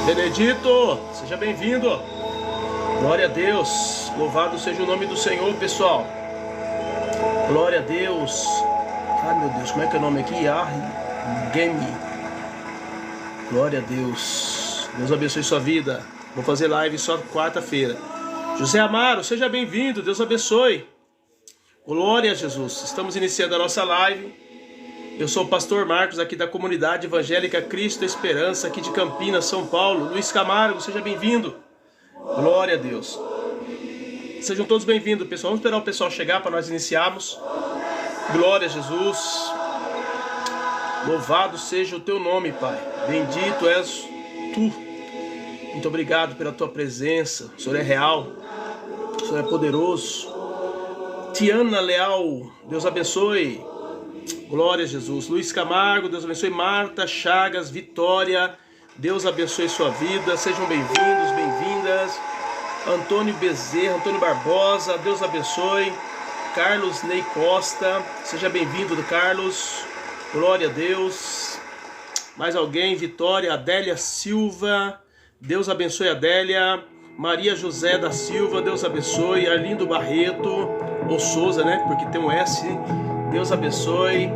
Benedito, seja bem-vindo. Glória a Deus. Louvado seja o nome do Senhor, pessoal. Glória a Deus. Ai, meu Deus, como é que é o nome aqui? Game. Glória a Deus. Deus abençoe sua vida. Vou fazer live só quarta-feira. José Amaro, seja bem-vindo. Deus abençoe. Glória a Jesus. Estamos iniciando a nossa live. Eu sou o pastor Marcos, aqui da Comunidade Evangélica Cristo Esperança, aqui de Campinas, São Paulo. Luiz Camargo, seja bem-vindo. Glória a Deus. Sejam todos bem-vindos, pessoal. Vamos esperar o pessoal chegar para nós iniciarmos. Glória a Jesus. Louvado seja o teu nome, Pai. Bendito és tu. Muito obrigado pela tua presença. O Senhor é real. O Senhor é poderoso. Tiana Leal, Deus abençoe. Glória a Jesus. Luiz Camargo, Deus abençoe. Marta Chagas, Vitória, Deus abençoe sua vida. Sejam bem-vindos, bem-vindas. Antônio Bezerra, Antônio Barbosa, Deus abençoe. Carlos Ney Costa, seja bem-vindo, Carlos. Glória a Deus. Mais alguém? Vitória, Adélia Silva, Deus abençoe, Adélia. Maria José da Silva, Deus abençoe. Arlindo Barreto, ou Souza, né? Porque tem um S. Deus abençoe.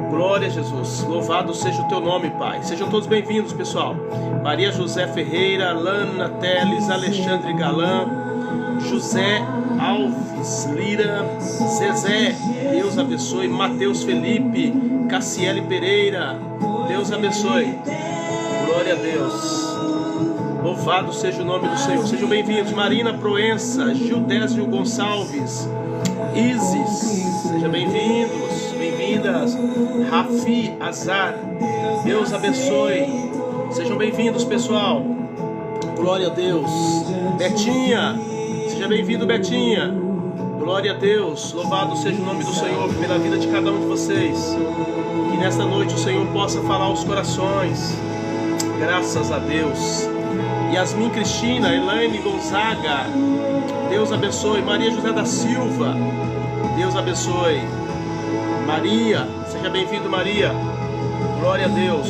Glória a Jesus. Louvado seja o teu nome, Pai. Sejam todos bem-vindos, pessoal. Maria José Ferreira, Lana Teles, Alexandre Galan, José Alves Lira, Zezé, Deus abençoe. Mateus Felipe, Cassiele Pereira, Deus abençoe. Glória a Deus. Louvado seja o nome do Senhor. Sejam bem-vindos. Marina Proença, Gildésio Gonçalves, Isis, sejam bem-vindos, bem-vindas. Rafi Azar, Deus abençoe. Sejam bem-vindos, pessoal. Glória a Deus. Betinha, seja bem-vindo, Betinha. Glória a Deus. Louvado seja o nome do Senhor pela vida de cada um de vocês. Que nesta noite o Senhor possa falar aos corações. Graças a Deus. Yasmin Cristina, Elaine Gonzaga, Deus abençoe. Maria José da Silva, Deus abençoe. Maria, seja bem-vindo, Maria. Glória a Deus.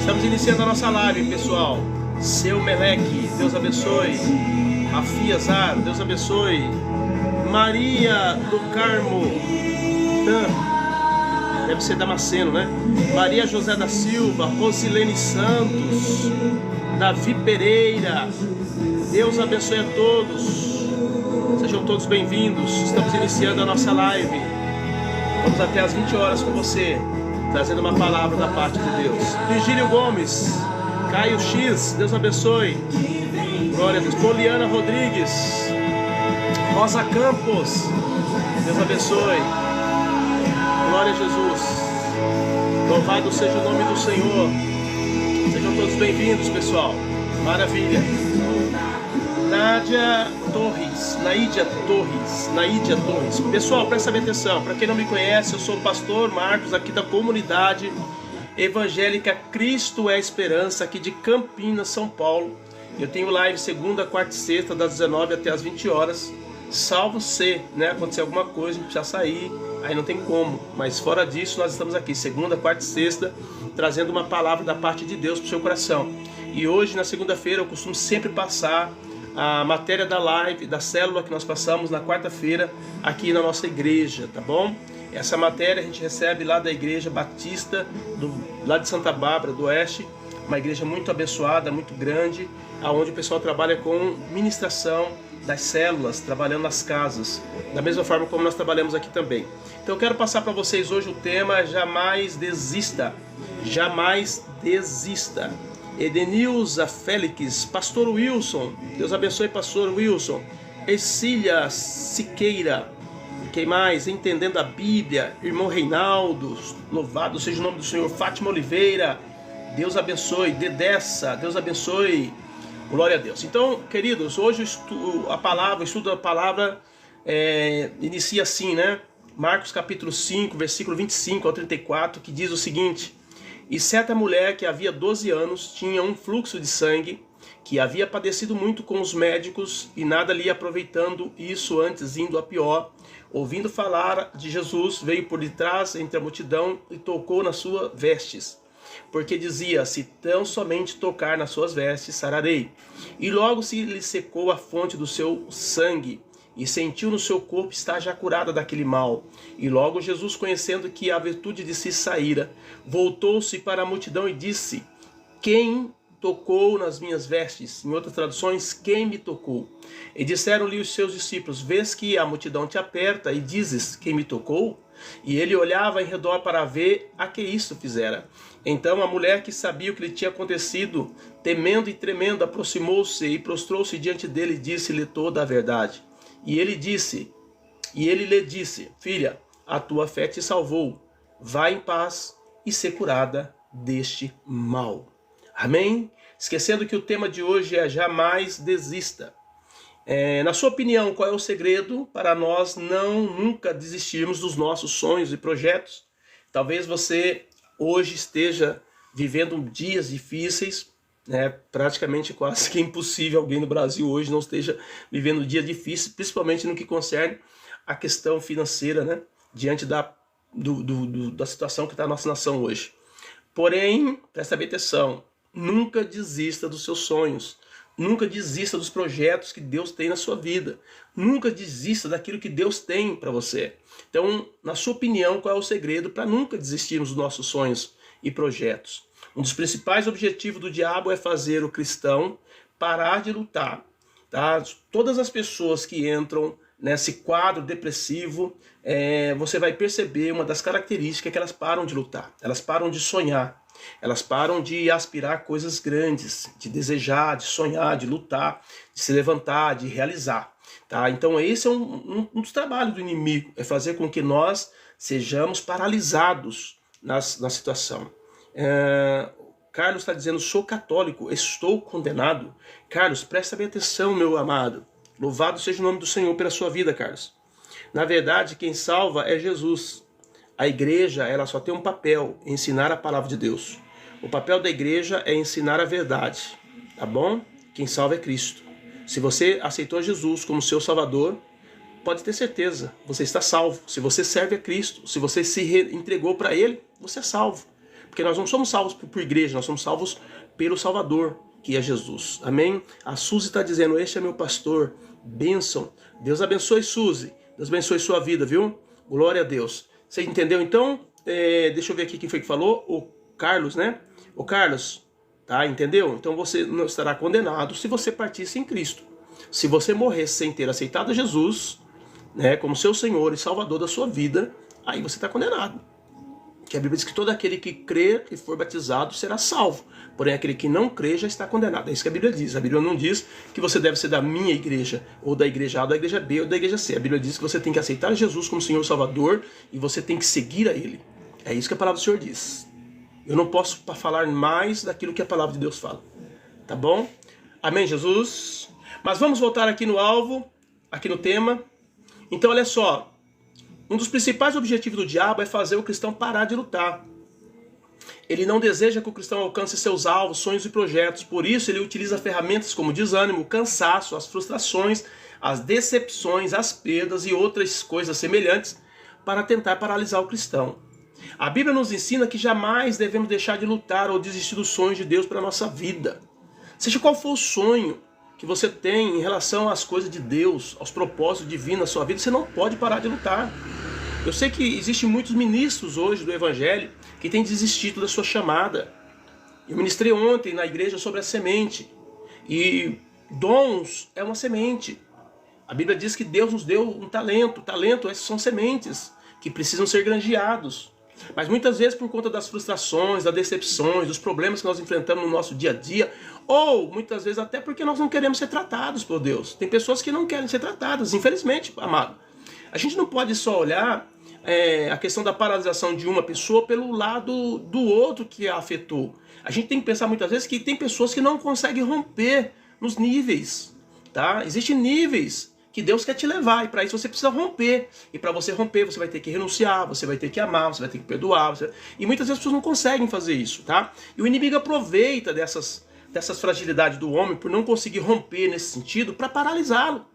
Estamos iniciando a nossa live, pessoal. Seu Meleque, Deus abençoe. Rafi Azar, Deus abençoe. Maria do Carmo, deve ser Damasceno, né? Maria José da Silva, Rosilene Santos, Davi Pereira, Deus abençoe a todos. Sejam todos bem-vindos. Estamos iniciando a nossa live. Vamos até às 20 horas com você, trazendo uma palavra da parte de Deus. Virgílio Gomes, Caio X, Deus abençoe. Glória a Deus. Poliana Rodrigues, Rosa Campos, Deus abençoe. Glória a Jesus. Louvado seja o nome do Senhor. Sejam todos bem-vindos, pessoal. Maravilha. Naídia Torres. Pessoal, presta bem atenção. Para quem não me conhece, eu sou o pastor Marcos, aqui da Comunidade Evangélica Cristo é Esperança, aqui de Campinas, São Paulo. Eu tenho live segunda, quarta e sexta, das 19 até as 20 horas. Salvo se, né, acontecer alguma coisa, a gente precisa sair, aí não tem como. Mas fora disso, nós estamos aqui segunda, quarta e sexta, trazendo uma palavra da parte de Deus para o seu coração. E hoje, na segunda-feira, eu costumo sempre passar a matéria da live, da célula que nós passamos na quarta-feira aqui na nossa igreja, tá bom? Essa matéria a gente recebe lá da Igreja Batista, lá de Santa Bárbara do Oeste, uma igreja muito abençoada, muito grande, onde o pessoal trabalha com ministração das células, trabalhando nas casas, da mesma forma como nós trabalhamos aqui também. Então eu quero passar para vocês hoje o tema Jamais Desista. Jamais Desista. Edenilza Félix, Pastor Wilson, Deus abençoe, Pastor Wilson. Ercília Siqueira, quem mais? Entendendo a Bíblia, irmão Reinaldo, louvado seja o nome do Senhor. Fátima Oliveira, Deus abençoe. Dedessa, Deus abençoe. Glória a Deus. Então, queridos, hoje o estudo da palavra inicia assim, né? Marcos capítulo 5, versículo 25 ao 34, que diz o seguinte: E certa mulher que havia 12 anos tinha um fluxo de sangue, que havia padecido muito com os médicos e nada lhe aproveitando isso, antes indo a pior, ouvindo falar de Jesus, veio por detrás entre a multidão e tocou nas suas vestes. porque dizia: se tão somente tocar nas suas vestes, sararei. E logo se lhe secou a fonte do seu sangue, e sentiu no seu corpo estar já curada daquele mal. E logo Jesus, conhecendo que a virtude de si saíra, voltou-se para a multidão e disse: quem tocou nas minhas vestes? Em outras traduções, quem me tocou? E disseram-lhe os seus discípulos: vês que a multidão te aperta e dizes: quem me tocou? E ele olhava em redor para ver a que isto fizera. Então a mulher, que sabia o que lhe tinha acontecido, temendo e tremendo, aproximou-se e prostrou-se diante dele e disse-lhe toda a verdade. E ele lhe disse: filha, a tua fé te salvou. Vá em paz e ser curada deste mal. Amém? Esquecendo que o tema de hoje é jamais desista. Na sua opinião, qual é o segredo para nós nunca desistirmos dos nossos sonhos e projetos? Talvez você hoje esteja vivendo dias difíceis, praticamente quase que impossível alguém no Brasil hoje não esteja vivendo dias difíceis, principalmente no que concerne a questão financeira, diante da situação que está a nossa nação hoje. Porém, presta bem atenção, nunca desista dos seus sonhos. Nunca desista dos projetos que Deus tem na sua vida. Nunca desista daquilo que Deus tem para você. Então, na sua opinião, qual é o segredo para nunca desistirmos dos nossos sonhos e projetos? Um dos principais objetivos do diabo é fazer o cristão parar de lutar. Tá? Todas as pessoas que entram nesse quadro depressivo, você vai perceber uma das características é que elas param de lutar. Elas param de sonhar. Elas param de aspirar coisas grandes, de desejar, de sonhar, de lutar, de se levantar, de realizar. Tá? Então esse é um dos trabalhos do inimigo, é fazer com que nós sejamos paralisados na situação. Carlos está dizendo: sou católico, estou condenado. Carlos, presta bem atenção, meu amado. Louvado seja o nome do Senhor pela sua vida, Carlos. Na verdade, quem salva é Jesus. A igreja, ela só tem um papel: ensinar a palavra de Deus. O papel da igreja é ensinar a verdade, tá bom? Quem salva é Cristo. Se você aceitou Jesus como seu Salvador, pode ter certeza, você está salvo. Se você serve a Cristo, se você se entregou para Ele, você é salvo. Porque nós não somos salvos por igreja, nós somos salvos pelo Salvador, que é Jesus. Amém? A Suzy está dizendo: este é meu pastor, bênção. Deus abençoe, Suzy. Deus abençoe sua vida, viu? Glória a Deus. Você entendeu então? Deixa eu ver aqui quem foi que falou. O Carlos, né? O Carlos, tá? Entendeu? Então você não estará condenado se você partisse em Cristo. Se você morresse sem ter aceitado Jesus, como seu Senhor e Salvador da sua vida, aí você está condenado. Que a Bíblia diz que todo aquele que crer e for batizado será salvo. Porém, aquele que não crê já está condenado. É isso que a Bíblia diz. A Bíblia não diz que você deve ser da minha igreja, ou da igreja A, ou da igreja B, ou da igreja C. A Bíblia diz que você tem que aceitar Jesus como Senhor e Salvador e você tem que seguir a Ele. É isso que a palavra do Senhor diz. Eu não posso falar mais daquilo que a palavra de Deus fala. Tá bom? Amém, Jesus? Mas vamos voltar aqui no alvo, aqui no tema. Então, olha só. Um dos principais objetivos do diabo é fazer o cristão parar de lutar. Ele não deseja que o cristão alcance seus alvos, sonhos e projetos. Por isso, ele utiliza ferramentas como desânimo, cansaço, as frustrações, as decepções, as perdas e outras coisas semelhantes para tentar paralisar o cristão. A Bíblia nos ensina que jamais devemos deixar de lutar ou desistir dos sonhos de Deus para a nossa vida. Seja qual for o sonho que você tem em relação às coisas de Deus, aos propósitos divinos na sua vida, você não pode parar de lutar. Eu sei que existem muitos ministros hoje do Evangelho que têm desistido da sua chamada. Eu ministrei ontem na igreja sobre a semente. E dons é uma semente. A Bíblia diz que Deus nos deu um talento. Talento são sementes que precisam ser granjeados. Mas muitas vezes por conta das frustrações, das decepções, dos problemas que nós enfrentamos no nosso dia a dia, ou muitas vezes até porque nós não queremos ser tratados por Deus. Tem pessoas que não querem ser tratadas, infelizmente, amado. A gente não pode só olhar a questão da paralisação de uma pessoa pelo lado do outro que a afetou. A gente tem que pensar muitas vezes que tem pessoas que não conseguem romper nos níveis. Tá? Existem níveis que Deus quer te levar, e para isso você precisa romper. E para você romper, você vai ter que renunciar, você vai ter que amar, você vai ter que perdoar. E muitas vezes as pessoas não conseguem fazer isso. Tá? E o inimigo aproveita dessas fragilidades do homem por não conseguir romper nesse sentido para paralisá-lo,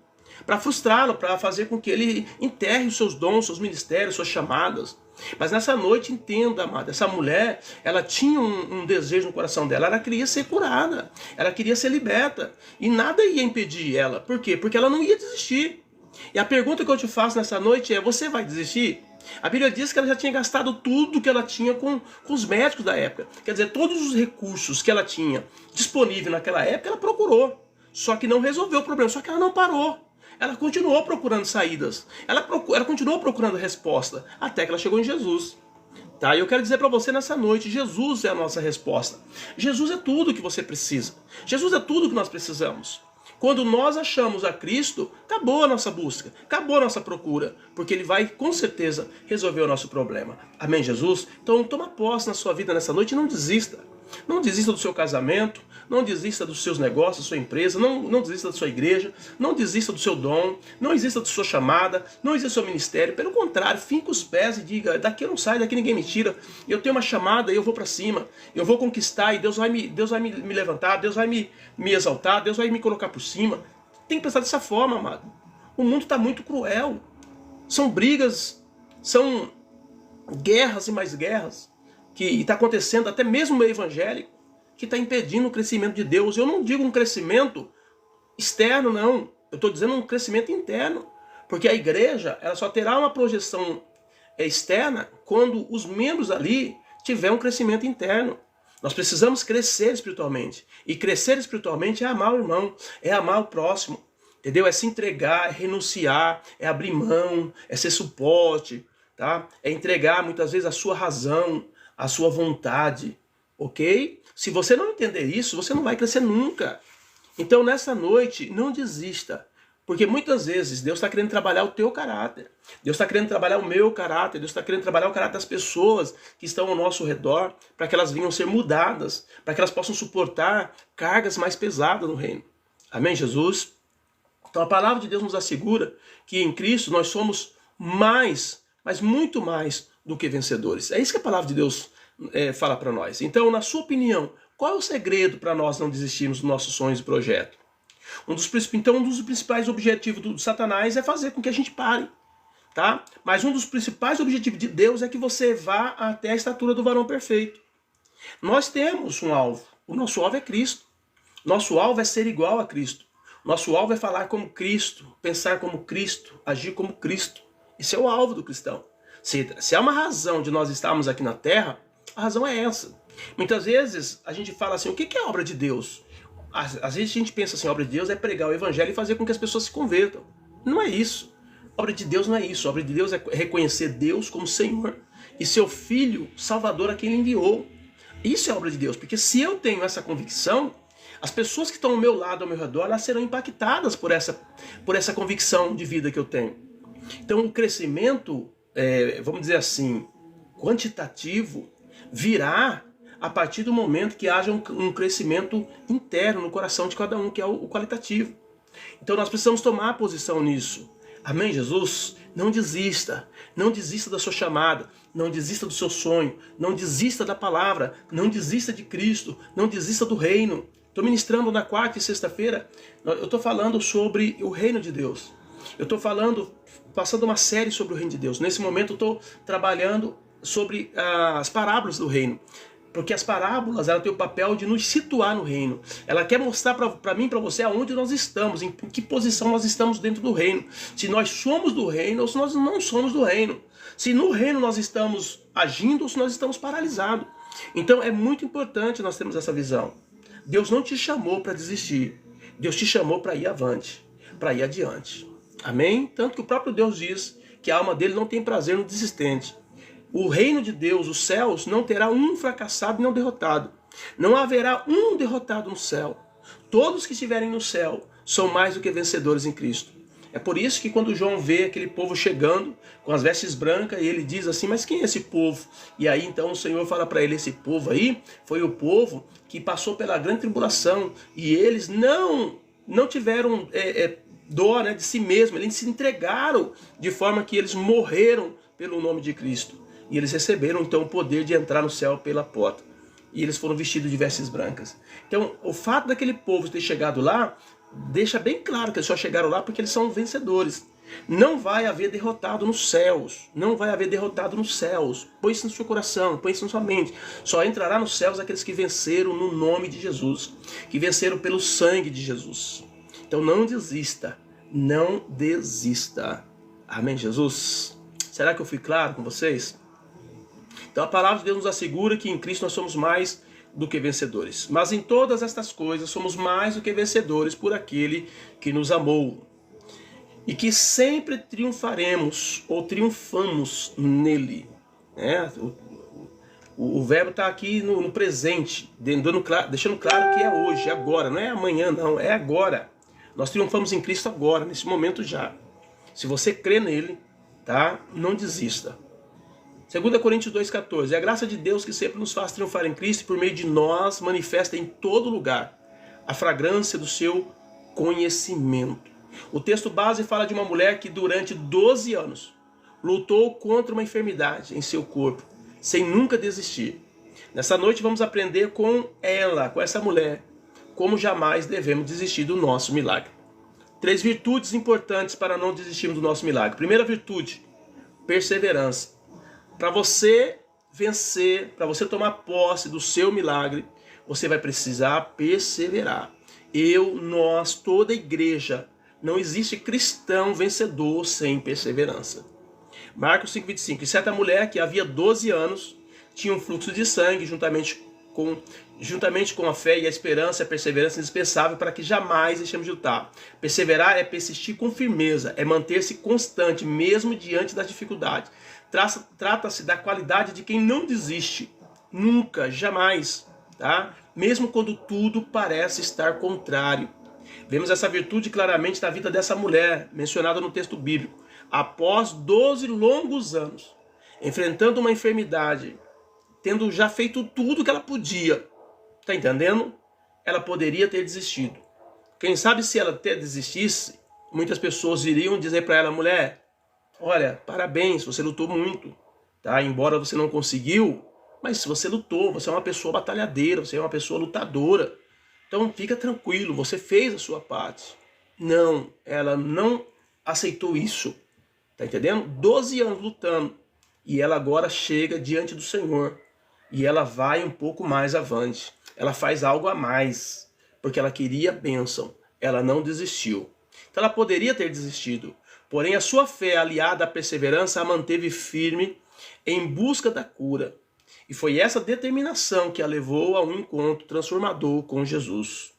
para frustrá-lo, para fazer com que ele enterre os seus dons, seus ministérios, suas chamadas. Mas nessa noite, entenda, amada, essa mulher, ela tinha um desejo no coração dela, ela queria ser curada, ela queria ser liberta, e nada ia impedir ela. Por quê? Porque ela não ia desistir. E a pergunta que eu te faço nessa noite é, você vai desistir? A Bíblia diz que ela já tinha gastado tudo que ela tinha com os médicos da época. Quer dizer, todos os recursos que ela tinha disponível naquela época, ela procurou. Só que não resolveu o problema, só que ela não parou. Ela continuou procurando saídas, ela continuou procurando resposta, até que ela chegou em Jesus. Tá? E eu quero dizer para você nessa noite, Jesus é a nossa resposta. Jesus é tudo que você precisa. Jesus é tudo que nós precisamos. Quando nós achamos a Cristo, acabou a nossa busca, acabou a nossa procura, porque Ele vai, com certeza, resolver o nosso problema. Amém, Jesus? Então, toma posse na sua vida nessa noite e não desista. Não desista do seu casamento, não desista dos seus negócios, da sua empresa, não desista da sua igreja, não desista do seu dom, não desista da sua chamada, não desista do seu ministério. Pelo contrário, finca os pés e diga, daqui eu não saio, daqui ninguém me tira. Eu tenho uma chamada e eu vou para cima. Eu vou conquistar e Deus vai me levantar, Deus vai me exaltar, Deus vai me colocar por cima. Tem que pensar dessa forma, amado. O mundo está muito cruel. São brigas, são guerras e mais guerras que está acontecendo até mesmo no meio evangélico, que está impedindo o crescimento de Deus. Eu não digo um crescimento externo, não. Eu estou dizendo um crescimento interno. Porque a igreja ela só terá uma projeção externa quando os membros ali tiverem um crescimento interno. Nós precisamos crescer espiritualmente. E crescer espiritualmente é amar o irmão, é amar o próximo. Entendeu? É se entregar, é renunciar, é abrir mão, é ser suporte, tá? É entregar muitas vezes a sua razão, a sua vontade, ok? Se você não entender isso, você não vai crescer nunca. Então, nessa noite, não desista. Porque muitas vezes Deus está querendo trabalhar o teu caráter. Deus está querendo trabalhar o meu caráter. Deus está querendo trabalhar o caráter das pessoas que estão ao nosso redor, para que elas venham ser mudadas, para que elas possam suportar cargas mais pesadas no reino. Amém, Jesus? Então, a palavra de Deus nos assegura que em Cristo nós somos mais, mas muito mais do que vencedores. É isso que a palavra de Deus fala para nós. Então, na sua opinião, qual é o segredo para nós não desistirmos dos nossos sonhos e projetos? Um dos principais objetivos do Satanás é fazer com que a gente pare. Tá? Mas um dos principais objetivos de Deus é que você vá até a estatura do varão perfeito. Nós temos um alvo. O nosso alvo é Cristo. Nosso alvo é ser igual a Cristo. Nosso alvo é falar como Cristo, pensar como Cristo, agir como Cristo. Esse é o alvo do cristão. Se há uma razão de nós estarmos aqui na Terra, a razão é essa. Muitas vezes a gente fala assim, o que é obra de Deus? Às vezes a gente pensa assim, a obra de Deus é pregar o evangelho e fazer com que as pessoas se convertam. Não é isso. A obra de Deus não é isso. A obra de Deus é reconhecer Deus como Senhor e seu Filho Salvador a quem Ele enviou. Isso é a obra de Deus, porque se eu tenho essa convicção, as pessoas que estão ao meu lado, ao meu redor, elas serão impactadas por essa convicção de vida que eu tenho. Então o crescimento, vamos dizer assim, quantitativo, virá a partir do momento que haja um crescimento interno no coração de cada um, que é o qualitativo. Então nós precisamos tomar posição nisso. Amém, Jesus? Não desista. Não desista da sua chamada. Não desista do seu sonho. Não desista da palavra. Não desista de Cristo. Não desista do reino. Estou ministrando na quarta e sexta-feira. Eu estou falando sobre o reino de Deus. Eu estou passando uma série sobre o reino de Deus. Nesse momento eu estou trabalhando sobre as parábolas do reino. Porque as parábolas, ela tem o papel de nos situar no reino. Ela quer mostrar para mim e para você aonde nós estamos, em que posição nós estamos dentro do reino. Se nós somos do reino ou se nós não somos do reino. Se no reino nós estamos agindo ou se nós estamos paralisados. Então é muito importante nós termos essa visão. Deus não te chamou para desistir. Deus te chamou para ir avante, para ir adiante. Amém? Tanto que o próprio Deus diz que a alma dele não tem prazer no desistente. O reino de Deus, os céus, não terá um fracassado e não derrotado. Não haverá um derrotado no céu. Todos que estiverem no céu são mais do que vencedores em Cristo. É por isso que quando João vê aquele povo chegando com as vestes brancas, e ele diz assim, mas quem é esse povo? E aí então o Senhor fala para ele, esse povo aí foi o povo que passou pela grande tribulação e eles não tiveram dó, de si mesmo, eles se entregaram de forma que eles morreram pelo nome de Cristo. E eles receberam então o poder de entrar no céu pela porta. E eles foram vestidos de vestes brancas. Então o fato daquele povo ter chegado lá, deixa bem claro que eles só chegaram lá porque eles são vencedores. Não vai haver derrotado nos céus. Não vai haver derrotado nos céus. Põe isso no seu coração, põe isso na sua mente. Só entrará nos céus aqueles que venceram no nome de Jesus. Que venceram pelo sangue de Jesus. Então não desista. Não desista. Amém, Jesus? Será que eu fui claro com vocês? Então a palavra de Deus nos assegura que em Cristo nós somos mais do que vencedores. Mas em todas estas coisas somos mais do que vencedores por aquele que nos amou. E que sempre triunfaremos ou triunfamos nele. O verbo está aqui no presente, deixando claro que é hoje, é agora. Não é amanhã, não, é agora. Nós triunfamos em Cristo agora, nesse momento já. Se você crê nele, tá? Não desista. 2 Coríntios 2,14. É a graça de Deus que sempre nos faz triunfar em Cristo e por meio de nós manifesta em todo lugar a fragrância do seu conhecimento. O texto base fala de uma mulher que durante 12 anos lutou contra uma enfermidade em seu corpo, sem nunca desistir. Nessa noite vamos aprender com ela, com essa mulher, como jamais devemos desistir do nosso milagre. 3 virtudes importantes para não desistirmos do nosso milagre. Primeira virtude, perseverança. Para você vencer, para você tomar posse do seu milagre, você vai precisar perseverar. Nós, toda a igreja, não existe cristão vencedor sem perseverança. Marcos 5,25. E certa mulher que havia 12 anos tinha um fluxo de sangue juntamente com a fé e a esperança e a perseverança indispensável para que jamais deixemos de lutar. Perseverar é persistir com firmeza, é manter-se constante mesmo diante das dificuldades. Trata-se da qualidade de quem não desiste, nunca, jamais, tá? Mesmo quando tudo parece estar contrário. Vemos essa virtude claramente na vida dessa mulher, mencionada no texto bíblico. Após 12 longos anos, enfrentando uma enfermidade, tendo já feito tudo que ela podia, tá entendendo? Ela poderia ter desistido. Quem sabe se ela até desistisse, muitas pessoas iriam dizer para ela: mulher, olha, parabéns, você lutou muito, tá? Embora você não conseguiu, mas se você lutou, você é uma pessoa batalhadeira, você é uma pessoa lutadora. Então fica tranquilo, você fez a sua parte. Não, ela não aceitou isso. Tá entendendo? 12 anos lutando. E ela agora chega diante do Senhor. E ela vai um pouco mais avante. Ela faz algo a mais. Porque ela queria bênção. Ela não desistiu. Então ela poderia ter desistido. Porém a sua fé aliada à perseverança a manteve firme em busca da cura. E foi essa determinação que a levou a um encontro transformador com Jesus.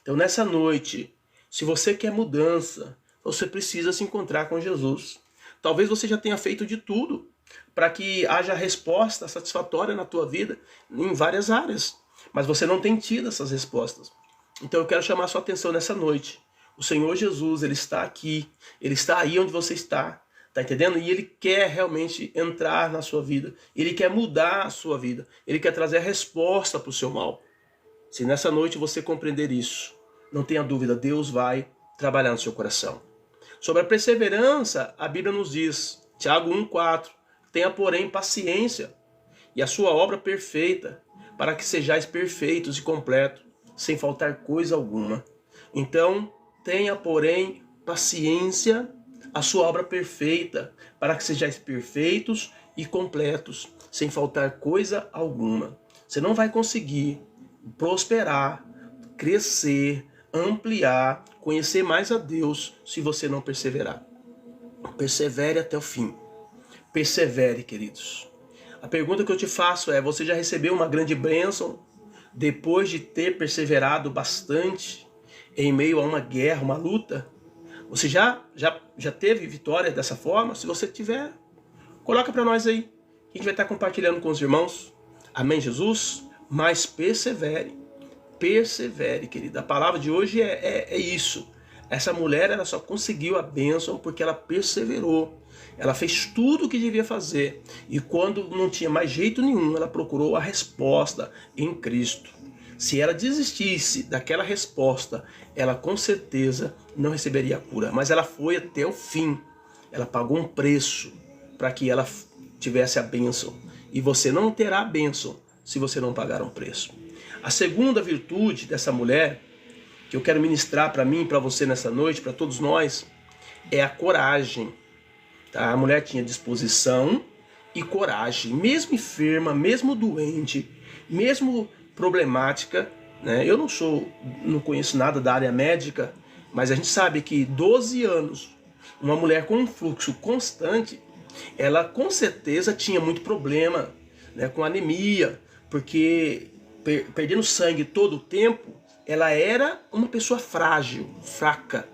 Então nessa noite, se você quer mudança, você precisa se encontrar com Jesus. Talvez você já tenha feito de tudo para que haja resposta satisfatória na tua vida em várias áreas. Mas você não tem tido essas respostas. Então eu quero chamar a sua atenção nessa noite. O Senhor Jesus, Ele está aqui. Ele está aí onde você está. Tá entendendo? E Ele quer realmente entrar na sua vida. Ele quer mudar a sua vida. Ele quer trazer a resposta para o seu mal. Se nessa noite você compreender isso, não tenha dúvida, Deus vai trabalhar no seu coração. Sobre a perseverança, a Bíblia nos diz, Tiago 1,4, tenha porém paciência e a sua obra perfeita, para que sejais perfeitos e completos, sem faltar coisa alguma. Então, tenha porém paciência, a sua obra perfeita, para que sejais perfeitos e completos, sem faltar coisa alguma. Você não vai conseguir prosperar, crescer, ampliar, conhecer mais a Deus se você não perseverar. Persevere até o fim. Persevere, queridos. A pergunta que eu te faço é: você já recebeu uma grande bênção depois de ter perseverado bastante em meio a uma guerra, uma luta? Você já teve vitória dessa forma? Se você tiver, coloca para nós aí. A gente vai estar compartilhando com os irmãos. Amém, Jesus? Mas persevere. Persevere, querida. A palavra de hoje é isso. Essa mulher, ela só conseguiu a bênção porque ela perseverou. Ela fez tudo o que devia fazer. E quando não tinha mais jeito nenhum, ela procurou a resposta em Cristo. Se ela desistisse daquela resposta, ela com certeza não receberia a cura. Mas ela foi até o fim. Ela pagou um preço para que ela tivesse a bênção. E você não terá a bênção se você não pagar um preço. A segunda virtude dessa mulher, que eu quero ministrar para mim e para você nessa noite, para todos nós, é a coragem. Tá? A mulher tinha disposição e coragem, mesmo enferma, mesmo doente, mesmo problemática, né? Eu não conheço nada da área médica, mas a gente sabe que 12 anos, uma mulher com um fluxo constante, ela com certeza tinha muito problema, né, com anemia, porque perdendo sangue todo o tempo, ela era uma pessoa frágil, fraca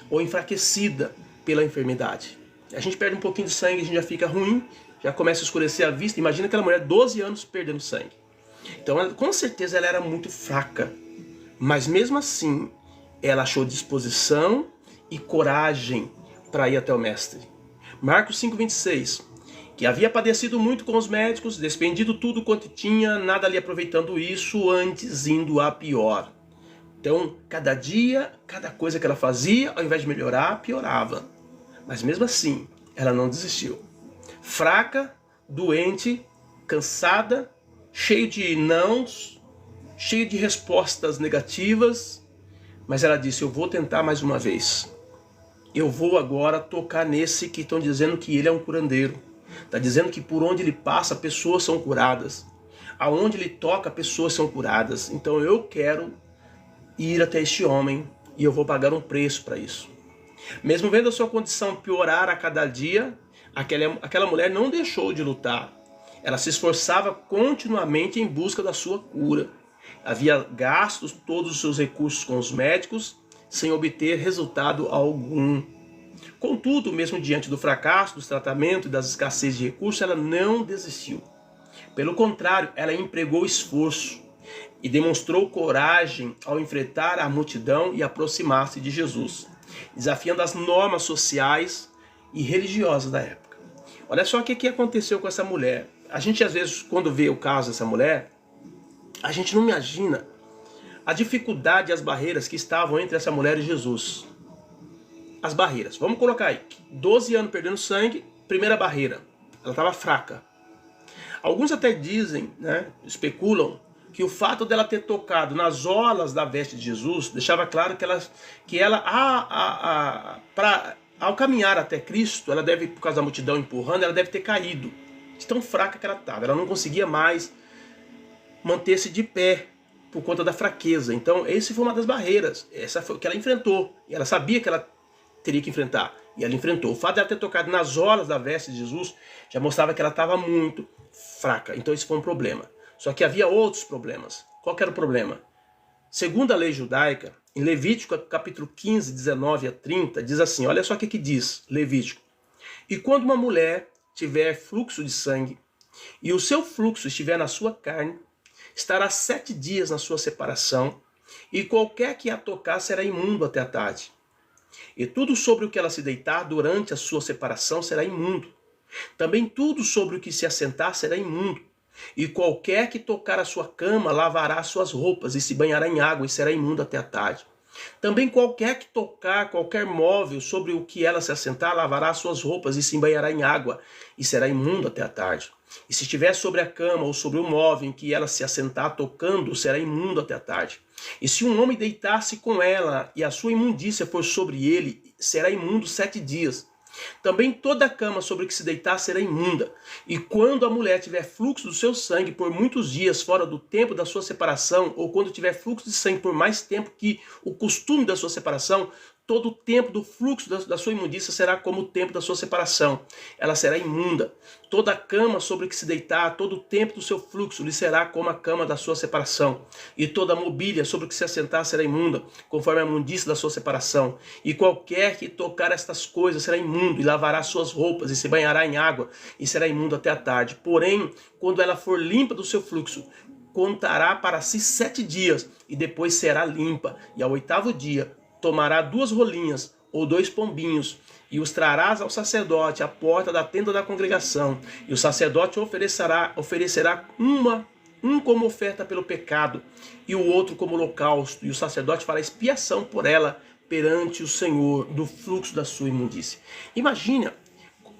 ou enfraquecida pela enfermidade. A gente perde um pouquinho de sangue, a gente já fica ruim, já começa a escurecer a vista. Imagina aquela mulher 12 anos perdendo sangue. Então, com certeza, ela era muito fraca. Mas mesmo assim, ela achou disposição e coragem para ir até o mestre. Marcos 5,26. Que havia padecido muito com os médicos, despendido tudo quanto tinha, nada lhe aproveitando isso, antes indo a pior. Então, cada dia, cada coisa que ela fazia, ao invés de melhorar, piorava. Mas mesmo assim, ela não desistiu. Fraca, doente, cansada, cheio de nãos, cheio de respostas negativas, mas ela disse, eu vou tentar mais uma vez. Eu vou agora tocar nesse que estão dizendo que ele é um curandeiro. Está dizendo que por onde ele passa, pessoas são curadas. Aonde ele toca, pessoas são curadas. Então eu quero ir até este homem e eu vou pagar um preço para isso. Mesmo vendo a sua condição piorar a cada dia, aquela mulher não deixou de lutar. Ela se esforçava continuamente em busca da sua cura. Havia gastos todos os seus recursos com os médicos, sem obter resultado algum. Contudo, mesmo diante do fracasso dos tratamentos e das escassez de recursos, ela não desistiu. Pelo contrário, ela empregou esforço e demonstrou coragem ao enfrentar a multidão e aproximar-se de Jesus, desafiando as normas sociais e religiosas da época. Olha só o que aconteceu com essa mulher. A gente, às vezes, quando vê o caso dessa mulher, a gente não imagina a dificuldade e as barreiras que estavam entre essa mulher e Jesus. As barreiras. Vamos colocar aí. 12 anos perdendo sangue, primeira barreira. Ela estava fraca. Alguns até dizem, né, especulam, que o fato dela ter tocado nas orlas da veste de Jesus deixava claro que ela ao caminhar até Cristo, ela deve, por causa da multidão empurrando, ela deve ter caído. De tão fraca que ela estava. Ela não conseguia mais manter-se de pé por conta da fraqueza. Então, essa foi uma das barreiras. Essa foi o que ela enfrentou. E ela sabia que ela teria que enfrentar. E ela enfrentou. O fato de ela ter tocado nas orlas da veste de Jesus já mostrava que ela estava muito fraca. Então, esse foi um problema. Só que havia outros problemas. Qual que era o problema? Segundo a lei judaica, em Levítico capítulo 15, 19 a 30, diz assim, olha só o que diz Levítico. E quando uma mulher tiver fluxo de sangue, e o seu fluxo estiver na sua carne, estará 7 dias na sua separação, e qualquer que a tocar será imundo até a tarde. E tudo sobre o que ela se deitar durante a sua separação será imundo. Também tudo sobre o que se assentar será imundo. E qualquer que tocar a sua cama lavará suas roupas e se banhará em água e será imundo até a tarde. Também qualquer que tocar qualquer móvel sobre o que ela se assentar lavará suas roupas e se banhará em água e será imundo até a tarde. E se estiver sobre a cama ou sobre o móvel em que ela se assentar tocando, será imundo até a tarde. E se um homem deitar-se com ela e a sua imundícia for sobre ele, será imundo 7 dias. Também toda a cama sobre que se deitar será imunda. E quando a mulher tiver fluxo do seu sangue por muitos dias fora do tempo da sua separação, ou quando tiver fluxo de sangue por mais tempo que o costume da sua separação, todo o tempo do fluxo da sua imundícia será como o tempo da sua separação. Ela será imunda. Toda a cama sobre que se deitar, todo o tempo do seu fluxo lhe será como a cama da sua separação. E toda a mobília sobre que se assentar será imunda, conforme a imundícia da sua separação. E qualquer que tocar estas coisas será imundo, e lavará suas roupas, e se banhará em água, e será imundo até a tarde. Porém, quando ela for limpa do seu fluxo, contará para si 7 dias, e depois será limpa. E ao 8º dia, tomará 2 rolinhas ou 2 pombinhos e os trarás ao sacerdote à porta da tenda da congregação. E o sacerdote oferecerá um como oferta pelo pecado e o outro como holocausto. E o sacerdote fará expiação por ela perante o Senhor do fluxo da sua imundícia. Imagina,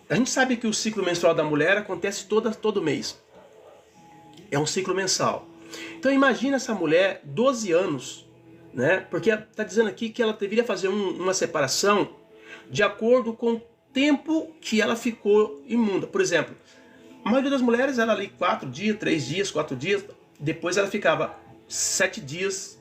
a gente sabe que o ciclo menstrual da mulher acontece todo mês. É um ciclo mensal. Então imagina essa mulher, 12 anos, né? Porque está dizendo aqui que ela deveria fazer uma separação de acordo com o tempo que ela ficou imunda. Por exemplo, a maioria das mulheres era ali 4 dias, 3 dias, 4 dias, depois ela ficava 7 dias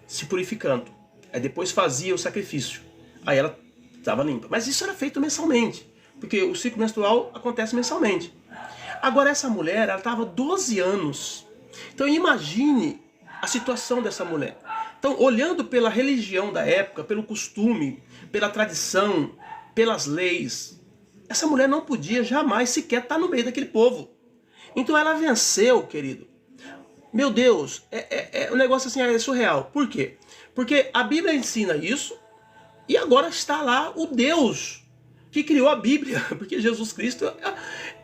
se purificando. Aí depois fazia o sacrifício. Aí ela estava limpa. Mas isso era feito mensalmente, porque o ciclo menstrual acontece mensalmente. Agora essa mulher, ela estava 12 anos. Então imagine a situação dessa mulher. Então, olhando pela religião da época, pelo costume, pela tradição, pelas leis, essa mulher não podia jamais sequer estar no meio daquele povo. Então ela venceu, querido. Meu Deus, o negócio assim é surreal. Por quê? Porque a Bíblia ensina isso e agora está lá o Deus que criou a Bíblia. Porque Jesus Cristo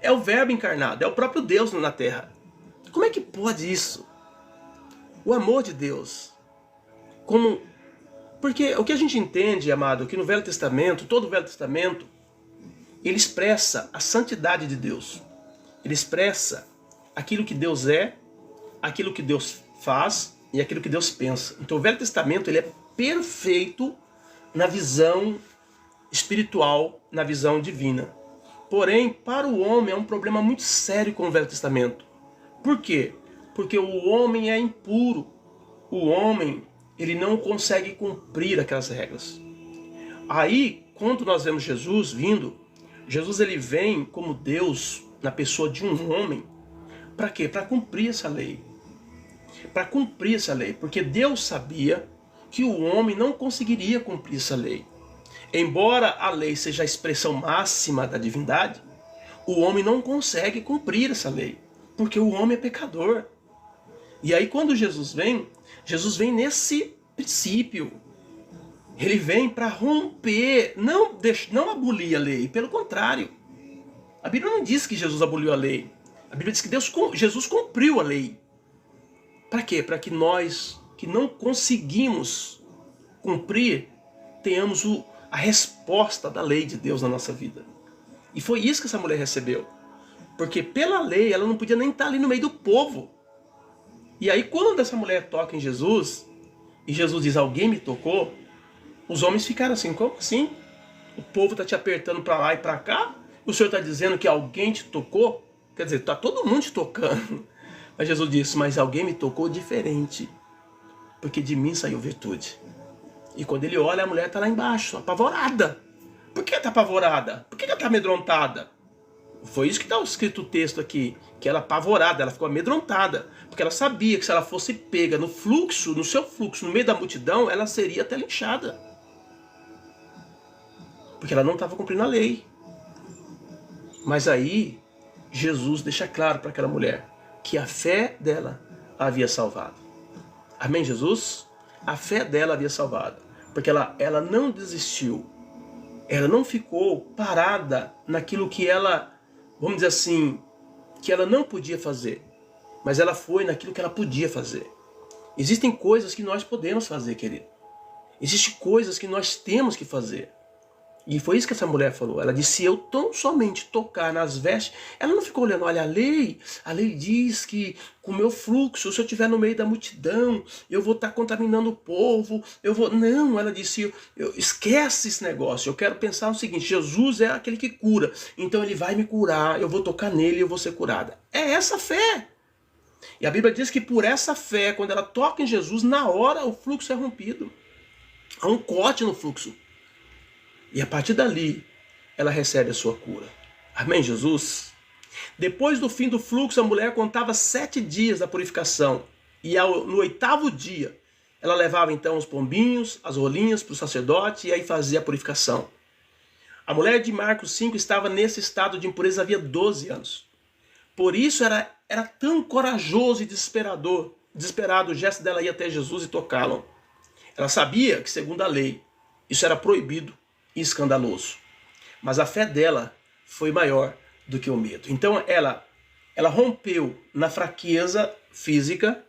é o Verbo encarnado, é o próprio Deus na terra. Como é que pode isso? O amor de Deus. Porque o que a gente entende, amado, que no Velho Testamento, todo o Velho Testamento, ele expressa a santidade de Deus. Ele expressa aquilo que Deus é, aquilo que Deus faz e aquilo que Deus pensa. Então o Velho Testamento ele é perfeito na visão espiritual, na visão divina. Porém, para o homem é um problema muito sério com o Velho Testamento. Por quê? Porque o homem é impuro. O homem, ele não consegue cumprir aquelas regras. Aí, quando nós vemos Jesus vindo, Jesus ele vem como Deus na pessoa de um homem. Para quê? Para cumprir essa lei. Para cumprir essa lei. Porque Deus sabia que o homem não conseguiria cumprir essa lei. Embora a lei seja a expressão máxima da divindade, o homem não consegue cumprir essa lei. Porque o homem é pecador. E aí quando Jesus vem nesse princípio. Ele vem para romper, não abolir a lei, pelo contrário. A Bíblia não diz que Jesus aboliu a lei. A Bíblia diz que Jesus cumpriu a lei. Para quê? Para que nós, que não conseguimos cumprir, tenhamos a resposta da lei de Deus na nossa vida. E foi isso que essa mulher recebeu. Porque pela lei ela não podia nem estar ali no meio do povo. E aí quando essa mulher toca em Jesus, e Jesus diz, alguém me tocou, os homens ficaram assim, como assim? O povo está te apertando para lá e para cá, o Senhor está dizendo que alguém te tocou? Quer dizer, está todo mundo te tocando. Mas Jesus disse, mas alguém me tocou diferente, porque de mim saiu virtude. E quando ele olha, a mulher está lá embaixo, apavorada. Por que está apavorada? Por que ela está amedrontada? Foi isso que está escrito o texto aqui, que ela apavorada, ela ficou amedrontada, porque ela sabia que se ela fosse pega no seu fluxo, no meio da multidão, ela seria até linchada. Porque ela não estava cumprindo a lei. Mas aí, Jesus deixa claro para aquela mulher que a fé dela a havia salvado. Amém, Jesus? A fé dela havia salvado. Porque ela não desistiu. Ela não ficou parada naquilo que ela, vamos dizer assim, que ela não podia fazer. Mas ela foi naquilo que ela podia fazer. Existem coisas que nós podemos fazer, querido. Existem coisas que nós temos que fazer. E foi isso que essa mulher falou. Ela disse, se eu tão somente tocar nas vestes... Ela não ficou olhando, olha, a lei diz que com o meu fluxo, se eu estiver no meio da multidão, eu vou estar contaminando o povo, Não, ela disse, esquece esse negócio, eu quero pensar o seguinte, Jesus é aquele que cura, então ele vai me curar, eu vou tocar nele e eu vou ser curada. É essa a fé. E a Bíblia diz que por essa fé, quando ela toca em Jesus, na hora o fluxo é rompido. Há um corte no fluxo. E a partir dali, ela recebe a sua cura. Amém, Jesus? Depois do fim do fluxo, a mulher contava 7 dias da purificação. E no 8º dia, ela levava então os pombinhos, as rolinhas para o sacerdote e aí fazia a purificação. A mulher de Marcos 5 estava nesse estado de impureza havia 12 anos. Por isso era tão corajoso e desesperado o gesto dela ir até Jesus e tocá-lo. Ela sabia que, segundo a lei, isso era proibido e escandaloso. Mas a fé dela foi maior do que o medo. Então ela rompeu na fraqueza física,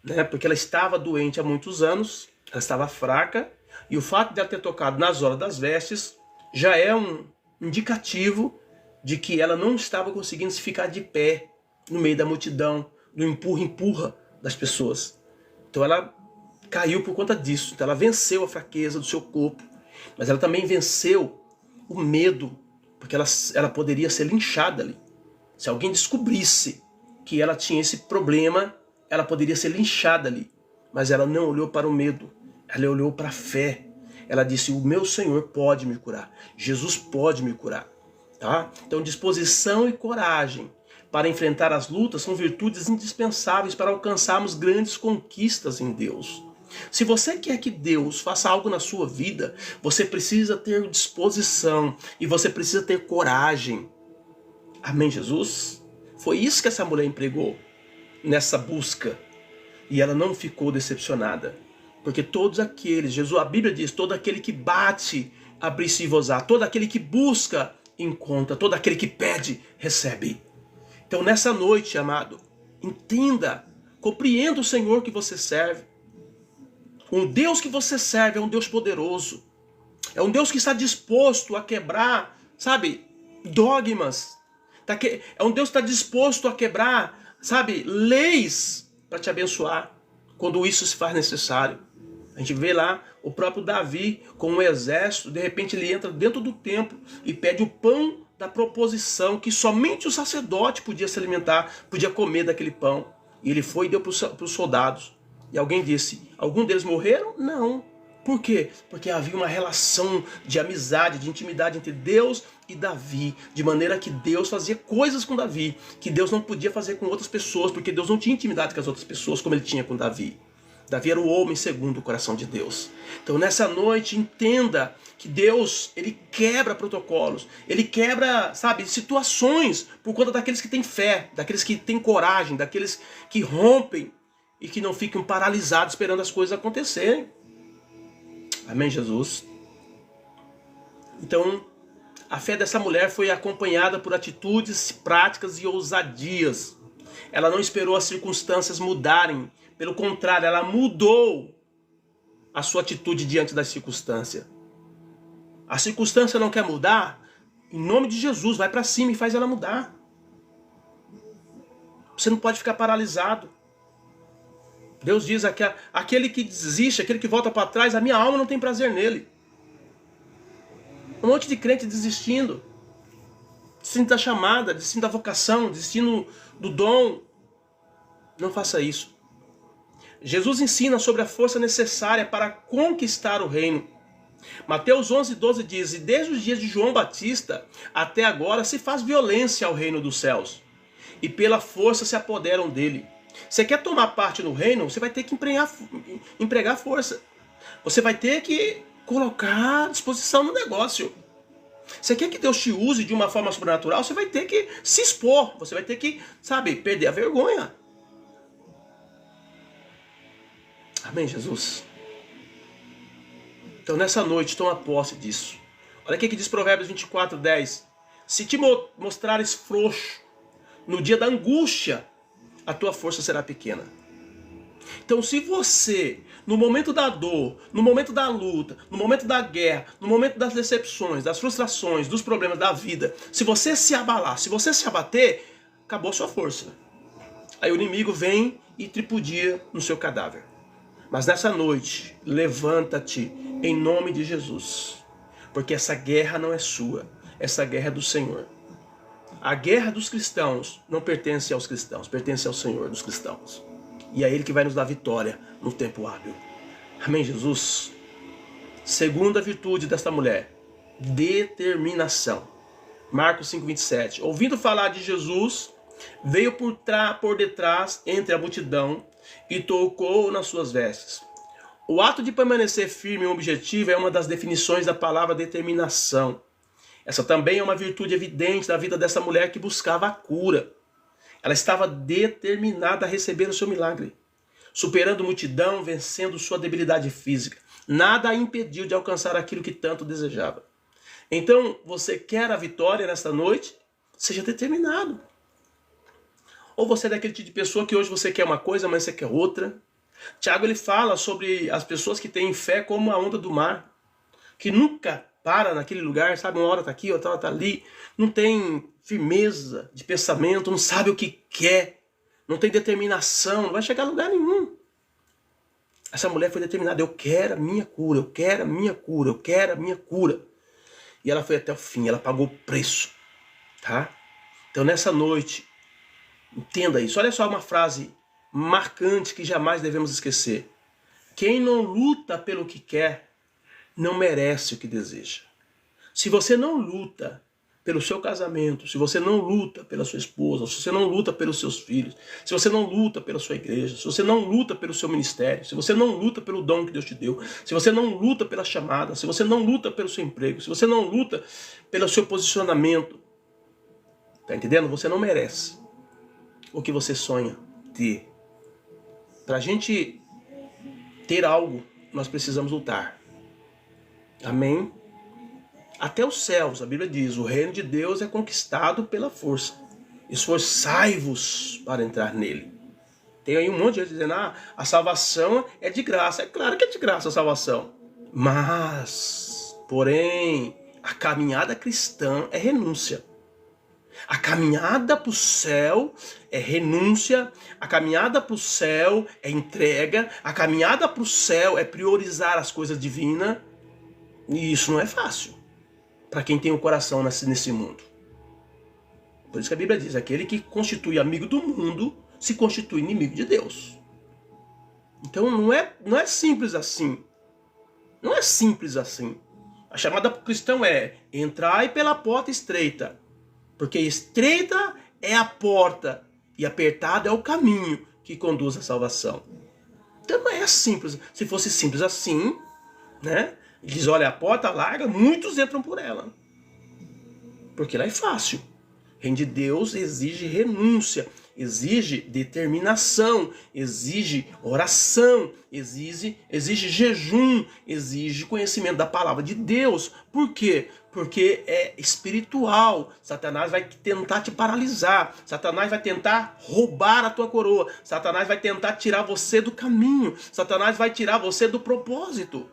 né, porque ela estava doente há muitos anos, ela estava fraca, e o fato de ela ter tocado nas horas das vestes já é um indicativo de que ela não estava conseguindo se ficar de pé no meio da multidão, do empurra das pessoas. Então ela caiu por conta disso. Então ela venceu a fraqueza do seu corpo. Mas ela também venceu o medo, porque ela poderia ser linchada ali. Se alguém descobrisse que ela tinha esse problema, ela poderia ser linchada ali. Mas ela não olhou para o medo, ela olhou para a fé. Ela disse, o meu Senhor pode me curar, Jesus pode me curar. Tá? Então disposição e coragem para enfrentar as lutas são virtudes indispensáveis para alcançarmos grandes conquistas em Deus. Se você quer que Deus faça algo na sua vida, você precisa ter disposição e você precisa ter coragem. Amém, Jesus? Foi isso que essa mulher empregou nessa busca. E ela não ficou decepcionada. Porque todos aqueles, a Bíblia diz, todo aquele que bate, abrir-se-vos-á. Todo aquele que busca, encontra. Todo aquele que pede, recebe. Então nessa noite, amado, entenda, compreenda o Senhor que você serve. Um Deus que você serve é um Deus poderoso. É um Deus que está disposto a quebrar, sabe, dogmas. É um Deus que está disposto a quebrar, sabe, leis para te abençoar, quando isso se faz necessário. A gente vê lá o próprio Davi com um exército, de repente ele entra dentro do templo e pede o pão da proposição, que somente o sacerdote podia se alimentar, podia comer daquele pão. E ele foi e deu para os soldados. E alguém disse, algum deles morreram? Não. Por quê? Porque havia uma relação de amizade, de intimidade entre Deus e Davi, de maneira que Deus fazia coisas com Davi, que Deus não podia fazer com outras pessoas, porque Deus não tinha intimidade com as outras pessoas como ele tinha com Davi. Davi era o homem segundo o coração de Deus. Então nessa noite entenda que Deus, ele quebra protocolos, ele quebra, sabe, situações por conta daqueles que têm fé, daqueles que têm coragem, daqueles que rompem e que não ficam paralisados esperando as coisas acontecerem. Amém, Jesus? Então, a fé dessa mulher foi acompanhada por atitudes, práticas e ousadias. Ela não esperou as circunstâncias mudarem. Pelo contrário, ela mudou a sua atitude diante da circunstância. A circunstância não quer mudar? Em nome de Jesus, vai para cima e faz ela mudar. Você não pode ficar paralisado. Deus diz que aquele que desiste, aquele que volta para trás, a minha alma não tem prazer nele. Um monte de crente desistindo. Desistindo da chamada, desistindo da vocação, desistindo do dom. Não faça isso. Jesus ensina sobre a força necessária para conquistar o reino. Mateus 11:12 diz, e desde os dias de João Batista até agora se faz violência ao reino dos céus, e pela força se apoderam dele. Você quer tomar parte no reino, você vai ter que empregar força. Você vai ter que colocar disposição no negócio. Você quer que Deus te use de uma forma sobrenatural, você vai ter que se expor. Você vai ter que, sabe, perder a vergonha. Amém, Jesus? Então nessa noite toma posse disso. Olha o que diz Provérbios 24:10. Se te mostrares frouxo no dia da angústia, a tua força será pequena. Então se você, no momento da dor, no momento da luta, no momento da guerra, no momento das decepções, das frustrações, dos problemas da vida, se você se abalar, se você se abater, acabou a sua força. Aí o inimigo vem e tripudia no seu cadáver. Mas nessa noite, levanta-te em nome de Jesus. Porque essa guerra não é sua, essa guerra é do Senhor. A guerra dos cristãos não pertence aos cristãos, pertence ao Senhor dos cristãos. E é Ele que vai nos dar vitória no tempo hábil. Amém, Jesus? Segunda virtude desta mulher, determinação. Marcos 5:27. Ouvindo falar de Jesus, veio por detrás entre a multidão e tocou nas suas vestes. O ato de permanecer firme em um objetivo é uma das definições da palavra determinação. Essa também é uma virtude evidente da vida dessa mulher que buscava a cura. Ela estava determinada a receber o seu milagre, superando multidão, vencendo sua debilidade física. Nada a impediu de alcançar aquilo que tanto desejava. Então, você quer a vitória nesta noite? Seja determinado. Ou você é daquele tipo de pessoa que hoje você quer uma coisa, mas você quer outra. Tiago ele fala sobre as pessoas que têm fé como a onda do mar, que nunca para naquele lugar, sabe? Uma hora está aqui, outra hora está ali, não tem firmeza de pensamento, não sabe o que quer, não tem determinação, não vai chegar a lugar nenhum. Essa mulher foi determinada, eu quero a minha cura, eu quero a minha cura, eu quero a minha cura. E ela foi até o fim, ela pagou o preço, tá? Então nessa noite, entenda isso. Olha só uma frase marcante que jamais devemos esquecer. Quem não luta pelo que quer, não merece o que deseja. Se você não luta pelo seu casamento, se você não luta pela sua esposa, se você não luta pelos seus filhos, se você não luta pela sua igreja, se você não luta pelo seu ministério, se você não luta pelo dom que Deus te deu, se você não luta pela chamada, se você não luta pelo seu emprego, se você não luta pelo seu posicionamento, tá entendendo? Você não merece o que você sonha ter. Pra gente ter algo, nós precisamos lutar. Amém? Até os céus, a Bíblia diz, o reino de Deus é conquistado pela força. Esforçai-vos para entrar nele. Tem aí um monte de gente dizendo, a salvação é de graça. É claro que é de graça a salvação. Mas, porém, a caminhada cristã é renúncia. A caminhada para o céu é renúncia, a caminhada para o céu é entrega, a caminhada para o céu é priorizar as coisas divinas. E isso não é fácil para quem tem o coração nesse mundo. Por isso que a Bíblia diz, aquele que constitui amigo do mundo, se constitui inimigo de Deus. Então não é simples assim. Não é simples assim. A chamada para o cristão é, entrai pela porta estreita, porque estreita é a porta e apertado é o caminho que conduz à salvação. Então não é simples. Se fosse simples assim, né? Diz, olha, a porta larga, muitos entram por ela. Porque lá é fácil. O reino de Deus exige renúncia, exige determinação, exige oração, exige jejum, exige conhecimento da palavra de Deus. Por quê? Porque é espiritual. Satanás vai tentar te paralisar. Satanás vai tentar roubar a tua coroa. Satanás vai tentar tirar você do caminho. Satanás vai tirar você do propósito.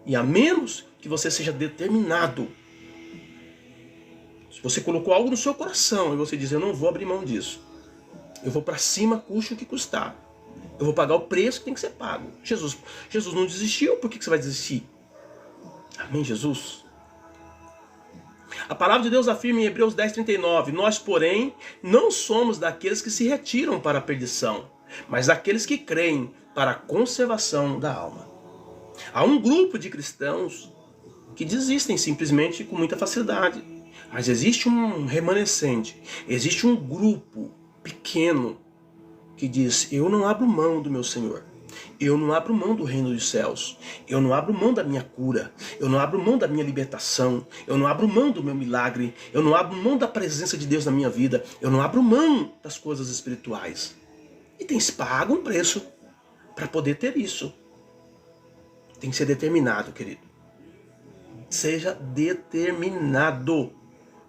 E a menos que você seja determinado. Se você colocou algo no seu coração e você diz, eu não vou abrir mão disso. Eu vou para cima, custe o que custar. Eu vou pagar o preço que tem que ser pago. Jesus não desistiu, por que você vai desistir? Amém, Jesus? A palavra de Deus afirma em Hebreus 10:39, nós, porém, não somos daqueles que se retiram para a perdição, mas daqueles que creem para a conservação da alma. Há um grupo de cristãos que desistem simplesmente com muita facilidade. Mas existe um remanescente, existe um grupo pequeno que diz, eu não abro mão do meu Senhor. Eu não abro mão do reino dos céus. Eu não abro mão da minha cura. Eu não abro mão da minha libertação. Eu não abro mão do meu milagre. Eu não abro mão da presença de Deus na minha vida. Eu não abro mão das coisas espirituais. E tem se pago um preço para poder ter isso. Tem que ser determinado, querido. Seja determinado.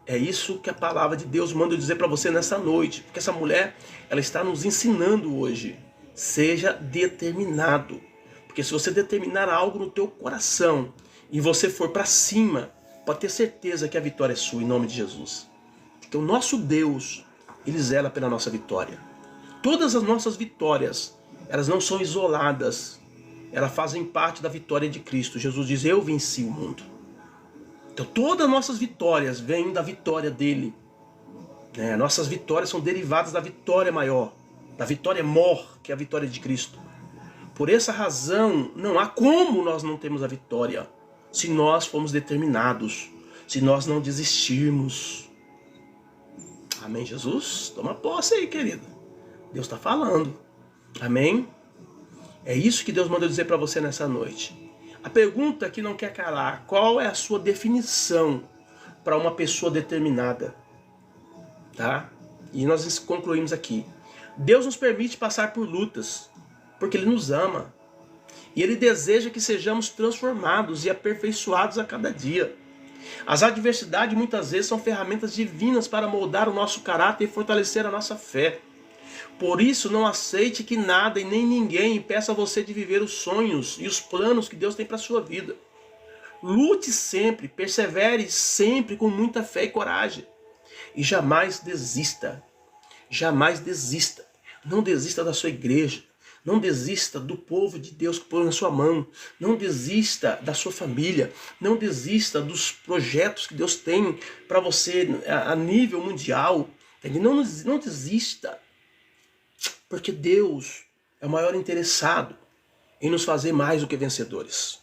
É isso que a palavra de Deus manda eu dizer para você nessa noite. Porque essa mulher, ela está nos ensinando hoje. Seja determinado. Porque se você determinar algo no teu coração e você for para cima, pode ter certeza que a vitória é sua, em nome de Jesus. Porque o nosso Deus, Ele zela pela nossa vitória. Todas as nossas vitórias, elas não são isoladas. Elas fazem parte da vitória de Cristo. Jesus diz, eu venci o mundo. Então todas as nossas vitórias vêm da vitória dele. Nossas vitórias são derivadas da vitória maior, da vitória maior, que é a vitória de Cristo. Por essa razão, não há como nós não termos a vitória, se nós formos determinados, se nós não desistirmos. Amém, Jesus? Toma posse aí, querido. Deus está falando. Amém? É isso que Deus manda dizer para você nessa noite. A pergunta que não quer calar, qual é a sua definição para uma pessoa determinada? Tá? E nós concluímos aqui. Deus nos permite passar por lutas, porque Ele nos ama. E Ele deseja que sejamos transformados e aperfeiçoados a cada dia. As adversidades muitas vezes são ferramentas divinas para moldar o nosso caráter e fortalecer a nossa fé. Por isso, não aceite que nada e nem ninguém impeça você de viver os sonhos e os planos que Deus tem para a sua vida. Lute sempre, persevere sempre com muita fé e coragem. E jamais desista. Jamais desista. Não desista da sua igreja. Não desista do povo de Deus que põe na sua mão. Não desista da sua família. Não desista dos projetos que Deus tem para você a nível mundial. Não desista. Porque Deus é o maior interessado em nos fazer mais do que vencedores.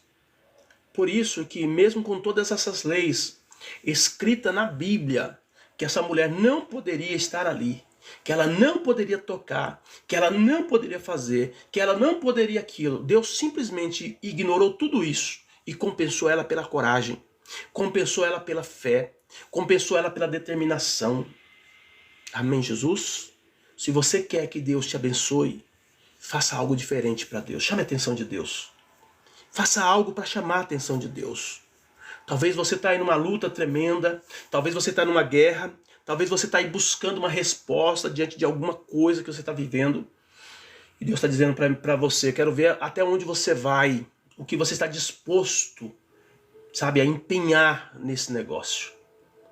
Por isso que mesmo com todas essas leis escritas na Bíblia, que essa mulher não poderia estar ali, que ela não poderia tocar, que ela não poderia fazer, que ela não poderia aquilo, Deus simplesmente ignorou tudo isso e compensou ela pela coragem, compensou ela pela fé, compensou ela pela determinação. Amém, Jesus? Se você quer que Deus te abençoe, faça algo diferente para Deus. Chame a atenção de Deus. Faça algo para chamar a atenção de Deus. Talvez você está aí numa luta tremenda, talvez você está numa guerra, talvez você está aí buscando uma resposta diante de alguma coisa que você está vivendo. E Deus está dizendo para você, quero ver até onde você vai, o que você está disposto, sabe, a empenhar nesse negócio.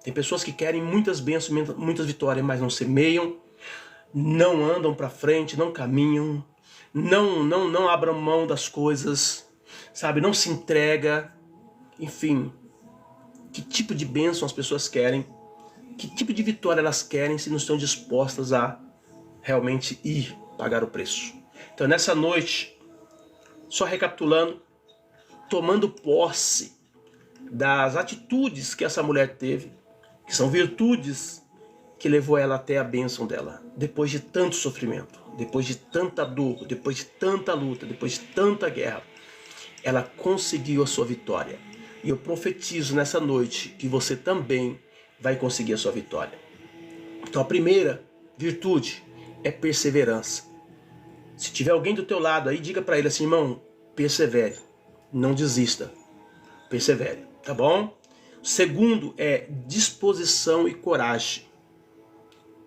Tem pessoas que querem muitas bênçãos, muitas vitórias, mas não semeiam, não andam para frente, não caminham, não abram mão das coisas, sabe, não se entrega, enfim. Que tipo de bênção as pessoas querem? Que tipo de vitória elas querem se não estão dispostas a realmente ir pagar o preço? Então nessa noite, só recapitulando, tomando posse das atitudes que essa mulher teve, que são virtudes que levou ela até a bênção dela, depois de tanto sofrimento, depois de tanta dor, depois de tanta luta, depois de tanta guerra, ela conseguiu a sua vitória. E eu profetizo nessa noite que você também vai conseguir a sua vitória. Então a primeira virtude é perseverança. Se tiver alguém do teu lado aí, diga para ele assim, irmão, persevere, não desista, persevere, tá bom? Segundo é disposição e coragem.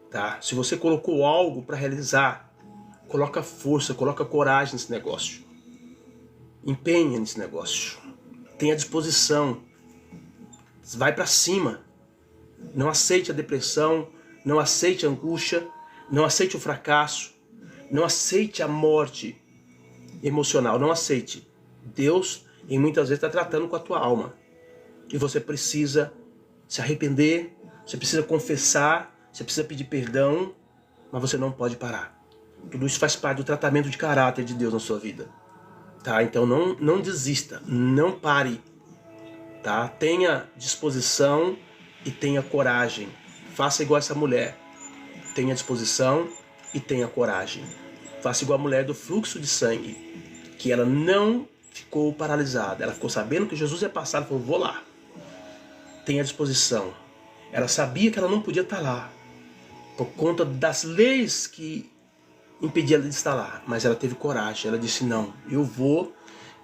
Tá? Se você colocou algo para realizar, coloca força, coloca coragem nesse negócio. Empenha nesse negócio. Tenha disposição. Vai para cima. Não aceite a depressão, não aceite a angústia, não aceite o fracasso, não aceite a morte emocional, não aceite. Deus, e muitas vezes, está tratando com a tua alma. E você precisa se arrepender, você precisa confessar, você precisa pedir perdão, mas você não pode parar. Tudo isso faz parte do tratamento de caráter de Deus na sua vida. Tá? Então não desista, não pare. Tá? Tenha disposição e tenha coragem. Faça igual essa mulher. Tenha disposição e tenha coragem. Faça igual a mulher do fluxo de sangue, que ela não ficou paralisada. Ela ficou sabendo que Jesus ia passar, ela falou, vou lá. Tenha disposição. Ela sabia que ela não podia estar lá, por conta das leis que impediam ela de estar lá. Mas ela teve coragem, ela disse, não, eu vou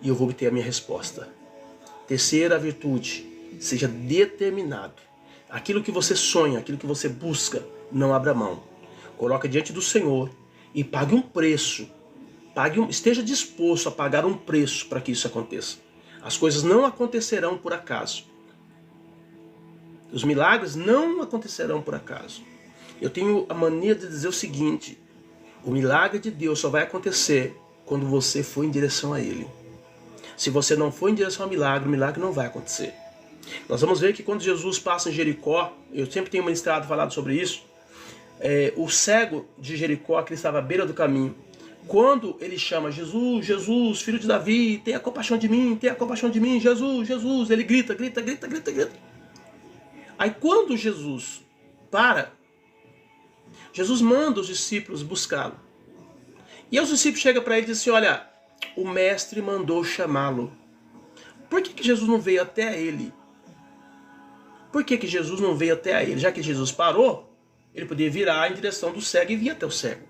e eu vou obter a minha resposta. Terceira virtude, seja determinado. Aquilo que você sonha, aquilo que você busca, não abra mão. Coloca diante do Senhor e pague um preço. Esteja disposto a pagar um preço para que isso aconteça. As coisas não acontecerão por acaso. Os milagres não acontecerão por acaso. Eu tenho a mania de dizer o seguinte, o milagre de Deus só vai acontecer quando você for em direção a Ele. Se você não for em direção ao milagre, o milagre não vai acontecer. Nós vamos ver que quando Jesus passa em Jericó, eu sempre tenho ministrado, falado sobre isso, o cego de Jericó, que estava à beira do caminho, quando ele chama Jesus, Jesus, filho de Davi, tenha compaixão de mim, Jesus, Jesus, ele grita. Aí quando Jesus para, Jesus manda os discípulos buscá-lo. E aí os discípulos chegam para ele e dizem assim, olha, o mestre mandou chamá-lo. Por que Jesus não veio até ele? Por que Jesus não veio até ele? Já que Jesus parou, ele podia virar em direção do cego e vir até o cego.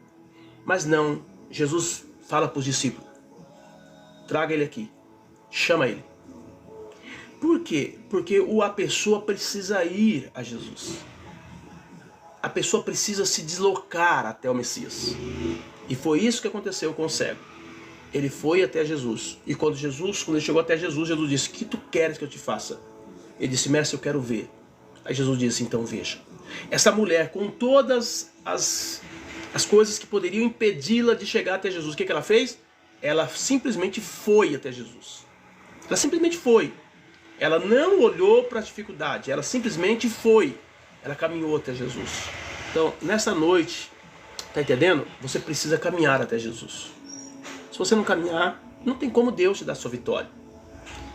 Mas não, Jesus fala para os discípulos, traga ele aqui, chama ele. Por quê? Porque a pessoa precisa ir a Jesus. A pessoa precisa se deslocar até o Messias. E foi isso que aconteceu com o cego. Ele foi até Jesus. E quando ele chegou até Jesus, Jesus disse, o que tu queres que eu te faça? Ele disse, mestre, eu quero ver. Aí Jesus disse, então veja. Essa mulher, com todas as as coisas que poderiam impedi-la de chegar até Jesus. O que ela fez? Ela simplesmente foi até Jesus. Ela simplesmente foi. Ela não olhou para a dificuldade, ela simplesmente foi. Ela caminhou até Jesus. Então, nessa noite, tá entendendo? Você precisa caminhar até Jesus. Se você não caminhar, não tem como Deus te dar a sua vitória.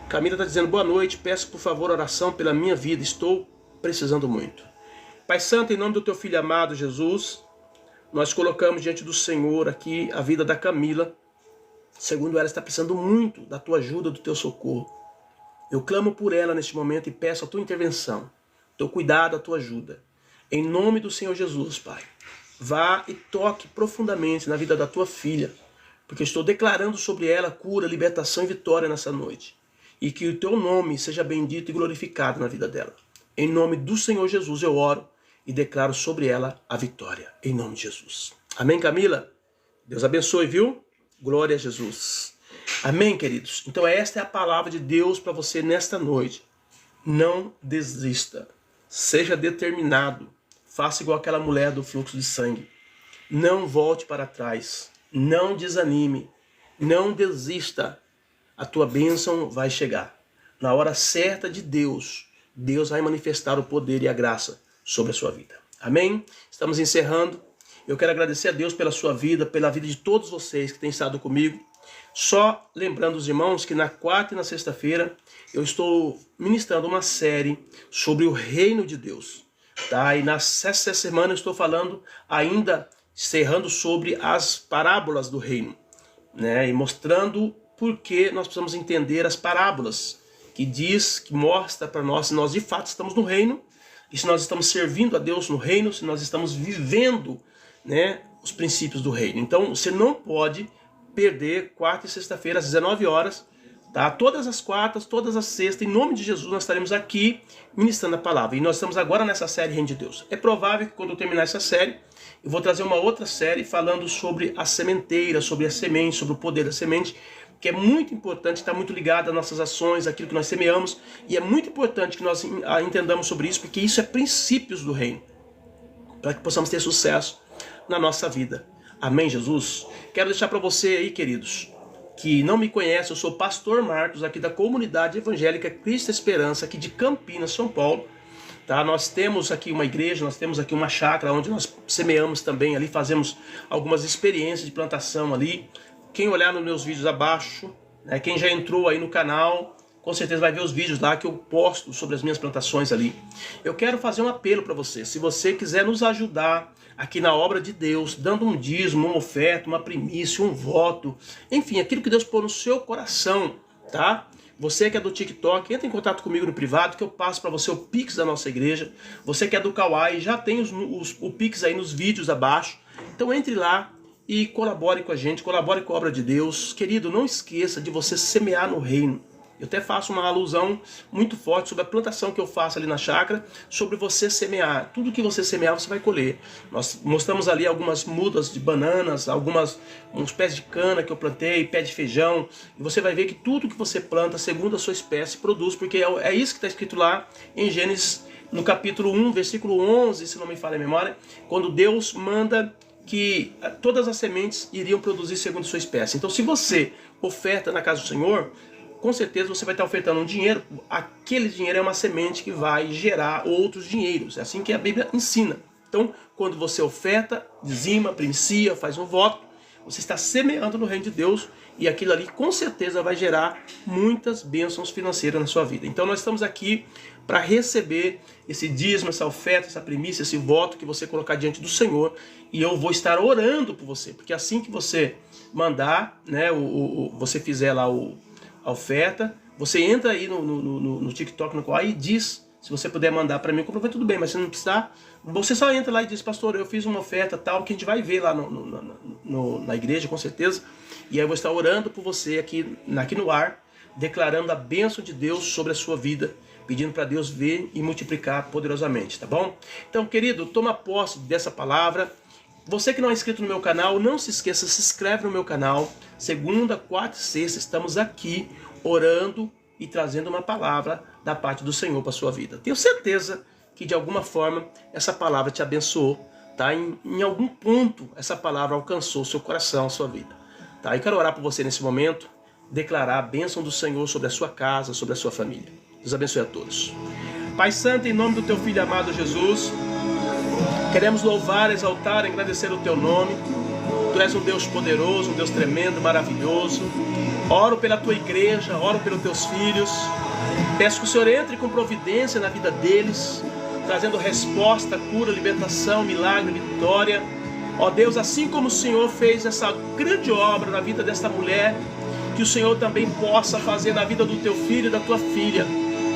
Camila está dizendo, boa noite, peço por favor oração pela minha vida, estou precisando muito. Pai Santo, em nome do teu filho amado Jesus, nós colocamos diante do Senhor aqui a vida da Camila. Segundo ela, está precisando muito da tua ajuda, do teu socorro. Eu clamo por ela neste momento e peço a tua intervenção, teu cuidado, a tua ajuda. Em nome do Senhor Jesus, Pai, vá e toque profundamente na vida da tua filha, porque eu estou declarando sobre ela cura, libertação e vitória nessa noite. E que o teu nome seja bendito e glorificado na vida dela. Em nome do Senhor Jesus eu oro e declaro sobre ela a vitória. Em nome de Jesus. Amém, Camila? Deus abençoe, viu? Glória a Jesus. Amém, queridos? Então esta é a palavra de Deus para você nesta noite. Não desista. Seja determinado. Faça igual aquela mulher do fluxo de sangue. Não volte para trás. Não desanime. Não desista. A tua bênção vai chegar. Na hora certa de Deus, Deus vai manifestar o poder e a graça sobre a sua vida. Amém? Estamos encerrando. Eu quero agradecer a Deus pela sua vida, pela vida de todos vocês que têm estado comigo. Só lembrando os irmãos que na quarta e na sexta-feira eu estou ministrando uma série sobre o reino de Deus. Tá? E nessa semana eu estou falando ainda, encerrando sobre as parábolas do reino, né? E mostrando por que nós precisamos entender as parábolas, que mostra para nós se nós de fato estamos no reino, e se nós estamos servindo a Deus no reino, se nós estamos vivendo, né, os princípios do reino. Então você não pode perder quarta e sexta-feira às 19 horas, tá? Todas as quartas, todas as sextas, em nome de Jesus nós estaremos aqui ministrando a palavra. E nós estamos agora nessa série Reino de Deus. É provável que quando eu terminar essa série, eu vou trazer uma outra série falando sobre a sementeira, sobre a semente, sobre o poder da semente, que é muito importante, está muito ligado às nossas ações, àquilo que nós semeamos, e é muito importante que nós entendamos sobre isso, porque isso é princípios do reino, para que possamos ter sucesso na nossa vida. Amém, Jesus? Quero deixar para você aí, queridos, que não me conhece, eu sou pastor Marcos, aqui da comunidade evangélica Cristo Esperança, aqui de Campinas, São Paulo. Tá? Nós temos aqui uma igreja, nós temos aqui uma chácara, onde nós semeamos também ali, fazemos algumas experiências de plantação ali. Quem olhar nos meus vídeos abaixo, né, quem já entrou aí no canal, com certeza vai ver os vídeos lá que eu posto sobre as minhas plantações ali. Eu quero fazer um apelo para você. Se você quiser nos ajudar aqui na obra de Deus, dando um dízimo, uma oferta, uma primícia, um voto, enfim, aquilo que Deus pôr no seu coração, tá? Você que é do TikTok, entra em contato comigo no privado que eu passo para você o Pix da nossa igreja. Você que é do Kawaii, já tem o Pix aí nos vídeos abaixo. Então entre lá e colabore com a gente, colabore com a obra de Deus. Querido, não esqueça de você semear no reino. Eu até faço uma alusão muito forte sobre a plantação que eu faço ali na chácara, sobre você semear. Tudo que você semear, você vai colher. Nós mostramos ali algumas mudas de bananas, uns pés de cana que eu plantei, pé de feijão. E você vai ver que tudo que você planta, segundo a sua espécie, produz. Porque é isso que está escrito lá em Gênesis, no capítulo 1, versículo 11, se não me falha a memória, quando Deus manda que todas as sementes iriam produzir segundo a sua espécie. Então, se você oferta na casa do Senhor, com certeza você vai estar ofertando um dinheiro. Aquele dinheiro é uma semente que vai gerar outros dinheiros. É assim que a Bíblia ensina. Então, quando você oferta, dizima, princia, faz um voto, você está semeando no reino de Deus e aquilo ali com certeza vai gerar muitas bênçãos financeiras na sua vida. Então nós estamos aqui para receber esse dízimo, essa oferta, essa primícia, esse voto que você colocar diante do Senhor, e eu vou estar orando por você, porque assim que você mandar, né, você fizer lá a oferta, você entra aí no TikTok, no qual aí diz, se você puder mandar para mim, comprovei, tudo bem, mas se não precisar, você só entra lá e diz, pastor, eu fiz uma oferta tal, que a gente vai ver lá na igreja, com certeza, e aí eu vou estar orando por você aqui no ar, declarando a bênção de Deus sobre a sua vida, pedindo para Deus ver e multiplicar poderosamente, tá bom? Então, querido, toma posse dessa palavra. Você que não é inscrito no meu canal, não se esqueça, se inscreve no meu canal. Segunda, quarta e sexta, estamos aqui orando e trazendo uma palavra da parte do Senhor para a sua vida. Tenho certeza que de alguma forma essa palavra te abençoou tá? Em algum ponto essa palavra alcançou o seu coração, a sua vida, tá? Eu quero orar por você nesse momento, declarar a bênção do Senhor sobre a sua casa, sobre a sua família. Deus abençoe a todos. Pai Santo, em nome do teu Filho amado Jesus, queremos louvar, exaltar, agradecer o teu nome. Tu és um Deus poderoso, um Deus tremendo, maravilhoso. Oro pela tua igreja, oro pelos teus filhos. Peço que o Senhor entre com providência na vida deles, trazendo resposta, cura, libertação, milagre, vitória. Ó Deus, assim como o Senhor fez essa grande obra na vida desta mulher, que o Senhor também possa fazer na vida do teu filho e da tua filha.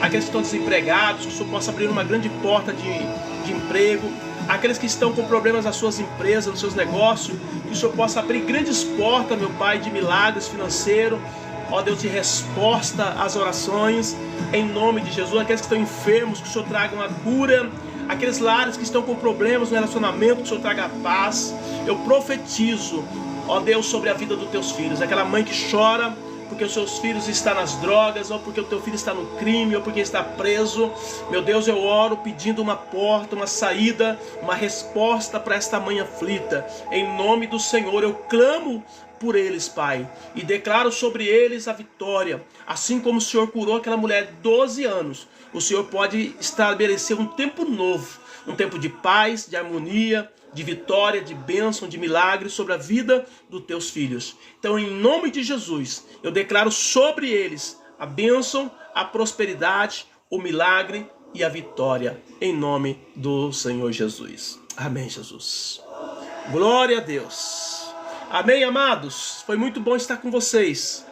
Aqueles que estão desempregados, que o Senhor possa abrir uma grande porta de emprego. Aqueles que estão com problemas nas suas empresas, nos seus negócios, que o Senhor possa abrir grandes portas, meu Pai, de milagres financeiros. Ó Deus, de resposta às orações, em nome de Jesus. Aqueles que estão enfermos, que o Senhor traga uma cura. Aqueles lares que estão com problemas no relacionamento, que o Senhor traga paz. Eu profetizo, ó Deus, sobre a vida dos teus filhos. Aquela mãe que chora porque os seus filhos estão nas drogas, ou porque o teu filho está no crime, ou porque está preso. Meu Deus, eu oro pedindo uma porta, uma saída, uma resposta para esta mãe aflita. Em nome do Senhor, eu clamo por eles, Pai, e declaro sobre eles a vitória. Assim como o Senhor curou aquela mulher de 12 anos, o Senhor pode estabelecer um tempo novo, um tempo de paz, de harmonia, de vitória, de bênção, de milagre sobre a vida dos teus filhos. Então, em nome de Jesus, eu declaro sobre eles a bênção, a prosperidade, o milagre e a vitória, em nome do Senhor Jesus. Amém, Jesus. Glória a Deus. Amém, amados? Foi muito bom estar com vocês.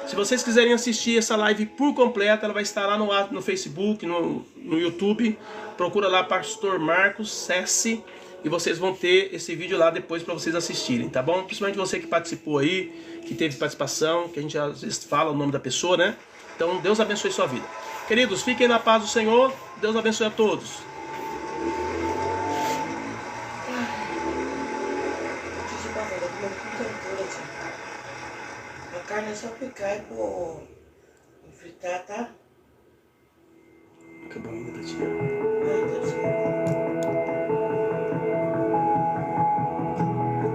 Se vocês quiserem assistir essa live por completo, ela vai estar lá no Facebook, no YouTube. Procura lá Pastor Marcos Sessi e vocês vão ter esse vídeo lá depois para vocês assistirem, tá bom? Principalmente você que participou aí, que teve participação, que a gente às vezes fala o nome da pessoa, né? Então Deus abençoe sua vida. Queridos, fiquem na paz do Senhor. Deus abençoe a todos. A carne é só picar e pôr, fritar, tá? Acabou ainda, Tatinha.